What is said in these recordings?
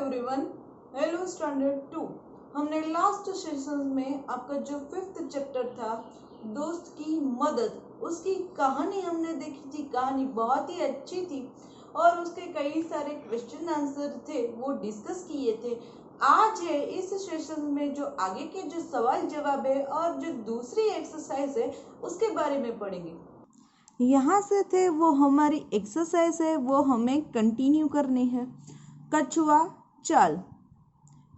Everyone, hello standard 2। हमने last session में आपका जो 5th चैप्टर था दोस्त की मदद, उसकी कहानी हमने देखी थी। कहानी बहुत ही अच्छी थी और उसके कई सारे क्वेश्चन आंसर थे वो डिस्कस किए थे। आज है इस सेशन में जो आगे के जो सवाल जवाब है और जो दूसरी एक्सरसाइज है उसके बारे में पढ़ेंगे। यहाँ से थे वो हमारी एक्सरसाइज है वो हमें कंटिन्यू करनी है। कछुआ चाल।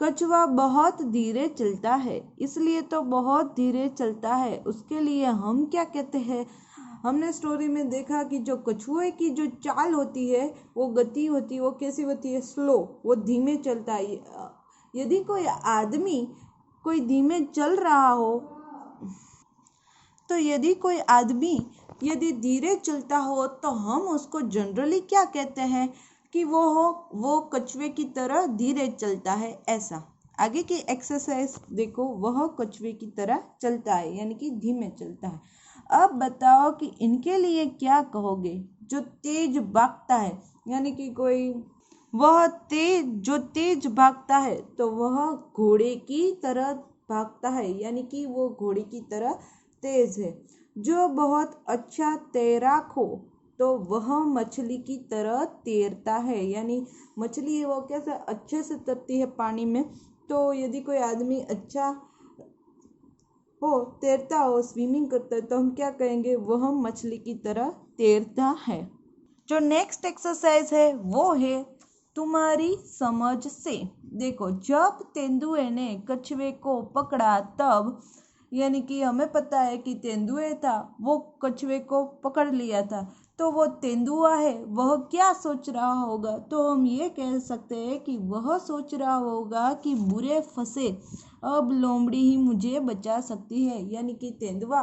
कछुआ बहुत धीरे चलता है, इसलिए तो बहुत धीरे चलता है। उसके लिए हम क्या कहते हैं? हमने स्टोरी में देखा कि जो कछुए की जो चाल होती है वो गति होती है, वो कैसी होती है? स्लो, वो धीमे चलता है। यदि कोई आदमी कोई धीमे चल रहा हो तो यदि धीरे चलता हो तो हम उसको जनरली क्या कहते हैं कि वो कछुए की तरह धीरे चलता है। ऐसा आगे की एक्सरसाइज देखो, वह कछुए की तरह चलता है यानी कि धीमे चलता है। अब बताओ कि इनके लिए क्या कहोगे? जो तेज भागता है यानी कि जो तेज भागता है तो वह घोड़े की तरह भागता है यानी कि वो घोड़े की तरह तेज है। जो बहुत अच्छा तैराक हो तो वह मछली की तरह तैरता है यानी मछली वो कैसे अच्छे से तैरती है पानी में। तो यदि कोई आदमी अच्छा हो, तैरता हो, स्विमिंग करता है तो हम क्या कहेंगे? वह मछली की तरह तैरता है। जो नेक्स्ट एक्सरसाइज है वो है तुम्हारी समझ से। देखो, जब तेंदुए ने कछुए को पकड़ा तब, यानी कि हमें पता है कि तेंदुए था वो कछुए को पकड़ लिया था, तो वो तेंदुआ है वह क्या सोच रहा होगा? तो हम ये कह सकते हैं कि वह सोच रहा होगा कि बुरे फंसे, अब लोमड़ी ही मुझे बचा सकती है। यानी कि तेंदुआ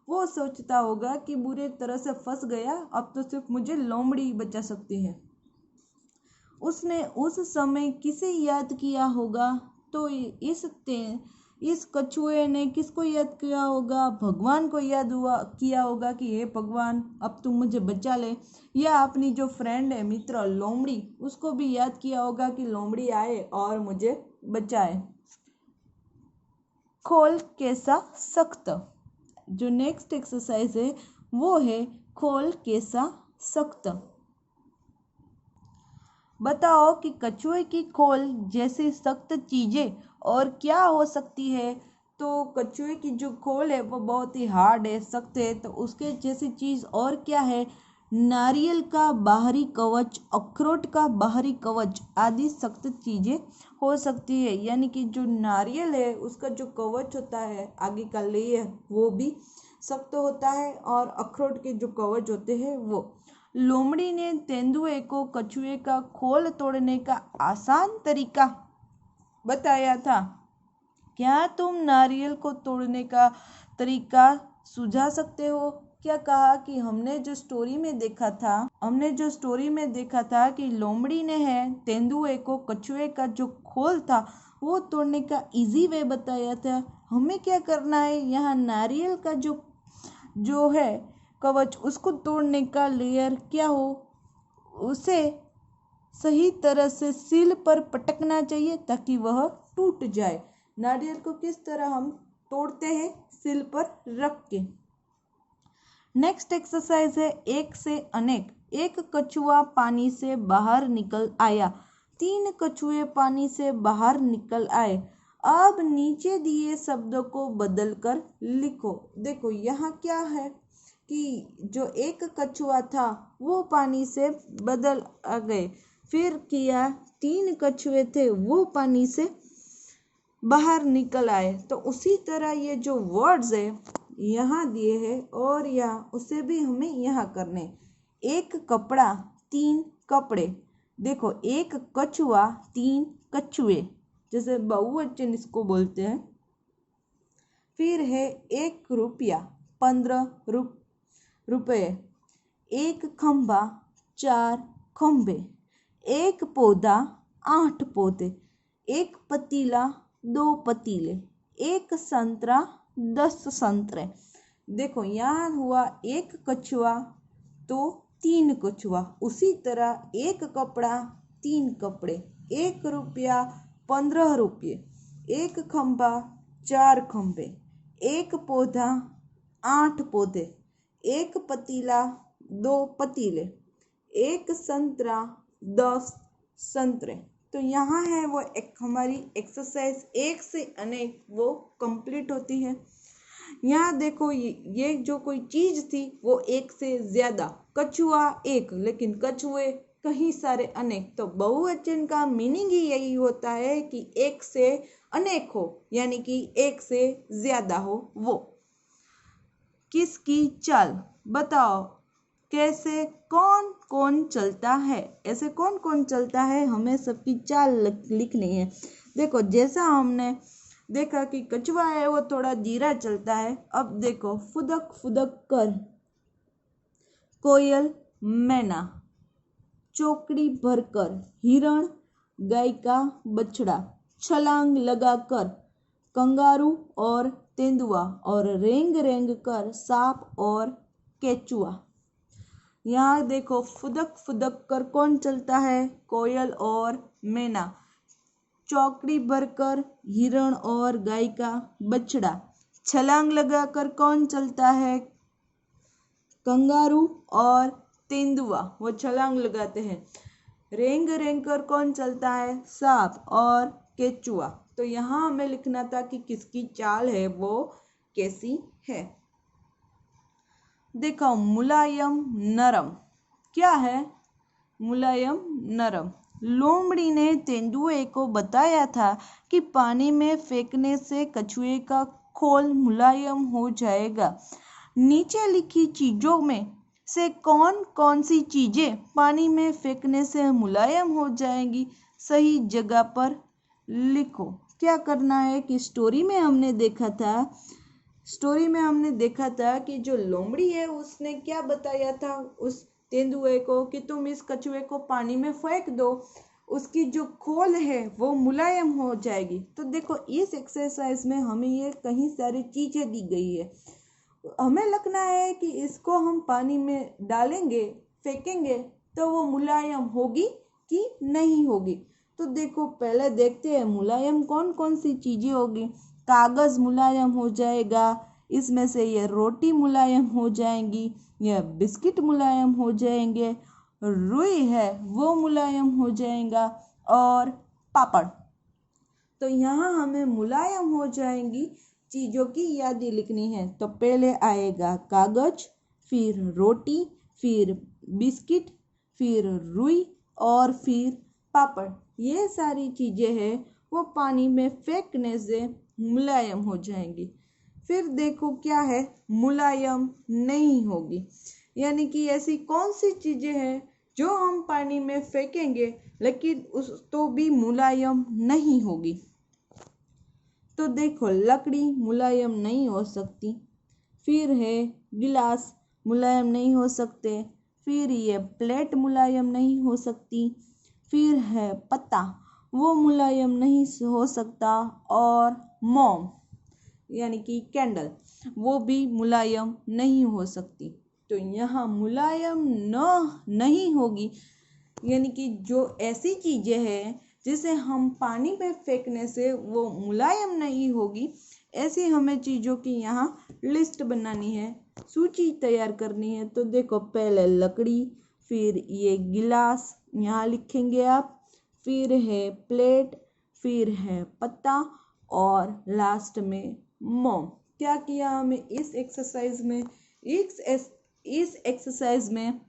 वो सोचता होगा कि बुरे तरह से फंस गया, अब तो सिर्फ मुझे लोमड़ी ही बचा सकती है। उसने उस समय किसे याद किया होगा? तो इस कछुए ने किसको याद किया होगा? भगवान को किया होगा कि हे भगवान, अब तुम मुझे बचा ले। या अपनी जो फ्रेंड है, मित्र लोमड़ी, उसको भी याद किया होगा कि लोमड़ी आए और मुझे बचाए। खोल कैसा सख्त। जो नेक्स्ट एक्सरसाइज है वो है खोल कैसा सख्त। बताओ कि कछुए की खोल जैसी सख्त चीजें और क्या हो सकती है? तो कछुए की जो खोल है वो बहुत ही हार्ड है, सख्त है, तो उसके जैसी चीज और क्या है? नारियल का बाहरी कवच, अखरोट का बाहरी कवच आदि सख्त चीजें हो सकती है। यानी कि जो नारियल है उसका जो कवच होता है, आगे का लेयर, वो भी सख्त होता है और अखरोट के जो कवच होते हैं वो। लोमड़ी ने तेंदुए को कछुए का खोल तोड़ने का आसान तरीका बताया था। क्या तुम नारियल को तोड़ने का तरीका सुझा सकते हो? क्या कहा कि हमने जो स्टोरी में देखा था कि लोमड़ी ने तेंदुए को कछुए का जो खोल था वो तोड़ने का इजी वे बताया था। हमें क्या करना है? यहाँ नारियल का जो है कवच, उसको तोड़ने का लेयर क्या हो, उसे सही तरह से सील पर पटकना चाहिए ताकि वह टूट जाए। नारियल को किस तरह हम तोड़ते हैं? सील पर रख के। नेक्स्ट एक्सरसाइज है एक से अनेक। एक कछुआ पानी से बाहर निकल आया, 3 कछुए पानी से बाहर निकल आए। अब नीचे दिए शब्दों को बदलकर लिखो। देखो, यहाँ क्या है कि जो एक कछुआ था वो पानी से बदल आ गए, फिर किया 3 कछुए थे वो पानी से बाहर निकल आए। तो उसी तरह ये जो वर्ड्स है यहाँ दिए हैं और यहाँ उसे भी हमें यहाँ करने। एक कपड़ा 3 कपड़े। देखो, एक कछुआ 3 कछुए, जैसे बहुवचन इसको बोलते हैं। फिर है 1 रुपया 15 रुपये। एक खंभा 4 खंभे। एक पौधा 8 पौधे। एक पतीला 2 पतीले। एक संतरा 10 संतरे। देखो, यहाँ हुआ एक कछुआ तो 3 कछुआ। उसी तरह एक कपड़ा 3 कपड़े, 1 रुपया 15 रुपये, 1 खंभा 4 खंभे, 1 पौधा 8 पौधे, 1 पतीला 2 पतीले, 1 संतरा 10 संतरे। तो यहाँ है वो एक हमारी एक्सरसाइज एक से अनेक वो कंप्लीट होती है। यहाँ देखो ये जो कोई चीज थी वो एक से ज्यादा, कछुआ एक, लेकिन कछुए कहीं सारे अनेक। तो बहुवचन का मीनिंग ही यही होता है कि एक से अनेक हो, यानी कि एक से ज्यादा हो वो। किसकी चाल बताओ, कैसे कौन कौन चलता है, ऐसे कौन कौन चलता है, हमें सबकी चाल लिखनी है। देखो जैसा हमने देखा कि कछुआ है वो थोड़ा धीरा चलता है। अब देखो फुदक फुदक कर, कोयल मैना, चौकड़ी भरकर हिरण, गाय का बछड़ा, छलांग लगाकर कंगारू और तेंदुआ, और रेंग रेंग कर सांप और केचुआ। यहाँ देखो फुदक फुदक कर कौन चलता है, कोयल और मैना, चौकड़ी भरकर हिरण और गाय का बछड़ा, छलांग लगाकर कौन चलता है, कंगारू और तेंदुआ, वो छलांग लगाते हैं। रेंग रेंग कर कौन चलता है, सांप और केचुआ। तो यहाँ हमें लिखना था कि किसकी चाल है वो कैसी है। देखो मुलायम नरम, क्या है मुलायम नरम। लोमड़ी ने तेंदुए को बताया था कि पानी में फेंकने से कछुए का खोल मुलायम हो जाएगा। नीचे लिखी चीजों में से कौन कौन सी चीजें पानी में फेंकने से मुलायम हो जाएंगी, सही जगह पर लिखो। क्या करना है कि स्टोरी में हमने देखा था कि जो लोमड़ी है उसने क्या बताया था उस तेंदुए को कि तुम इस कछुए को पानी में फेंक दो, उसकी जो खोल है वो मुलायम हो जाएगी। तो देखो इस एक्सरसाइज में हमें ये कई सारी चीजें दी गई है, हमें लगना है कि इसको हम पानी में डालेंगे, फेंकेंगे तो वो मुलायम होगी कि नहीं होगी। तो देखो पहले देखते हैं मुलायम कौन कौन सी चीजें होगी। कागज मुलायम हो जाएगा, इसमें से ये रोटी मुलायम हो जाएंगी, यह बिस्किट मुलायम हो जाएंगे, रुई है वो मुलायम हो जाएगा, और पापड़। तो यहाँ हमें मुलायम हो जाएंगी चीजों की यादी लिखनी है। तो पहले आएगा कागज, फिर रोटी, फिर बिस्किट, फिर रुई और फिर पापड़। ये सारी चीजें हैं वो पानी में फेंकने से मुलायम हो जाएंगी। फिर देखो क्या है, मुलायम नहीं होगी, यानी कि ऐसी कौन सी चीजें हैं जो हम पानी में फेंकेंगे लेकिन उस तो भी मुलायम नहीं होगी। तो देखो लकड़ी मुलायम नहीं हो सकती, फिर है गिलास मुलायम नहीं हो सकते, फिर ये प्लेट मुलायम नहीं हो सकती, फिर है पत्ता वो मुलायम नहीं हो सकता, और मोम यानी कि कैंडल वो भी मुलायम नहीं हो सकती। तो यहाँ मुलायम नहीं होगी, यानी कि जो ऐसी चीजें हैं जिसे हम पानी में फेंकने से वो मुलायम नहीं होगी, ऐसी हमें चीजों की यहाँ लिस्ट बनानी है, सूची तैयार करनी है। तो देखो पहले लकड़ी, फिर ये गिलास यहाँ लिखेंगे आप, फिर है प्लेट, फिर है पत्ता, और लास्ट में मोम। क्या किया हमें इस एक्सरसाइज में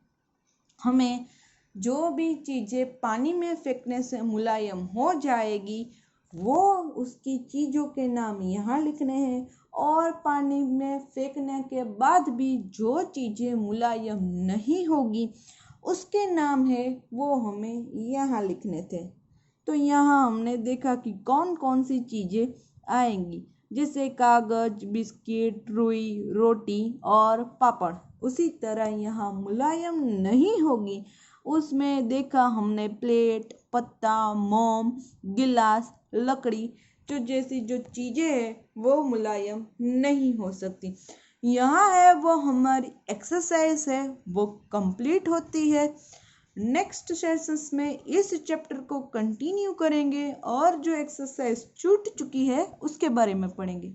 हमें जो भी चीजें पानी में फेंकने से मुलायम हो जाएगी वो उसकी चीजों के नाम यहाँ लिखने हैं, और पानी में फेंकने के बाद भी जो चीजें मुलायम नहीं होगी उसके नाम है वो हमें यहाँ लिखने थे। तो यहाँ हमने देखा कि कौन कौन सी चीजें आएंगी, जैसे कागज, बिस्किट, रुई, रोटी और पापड़। उसी तरह यहाँ मुलायम नहीं होगी, उसमें देखा हमने प्लेट, पत्ता, मोम, गिलास, लकड़ी, जो जैसी जो चीजें हैं वो मुलायम नहीं हो सकती। यहाँ है वो हमारी एक्सरसाइज है वो कंप्लीट होती है। नेक्स्ट सेशंस में इस चैप्टर को कंटिन्यू करेंगे और जो एक्सरसाइज छूट चुकी है उसके बारे में पढ़ेंगे।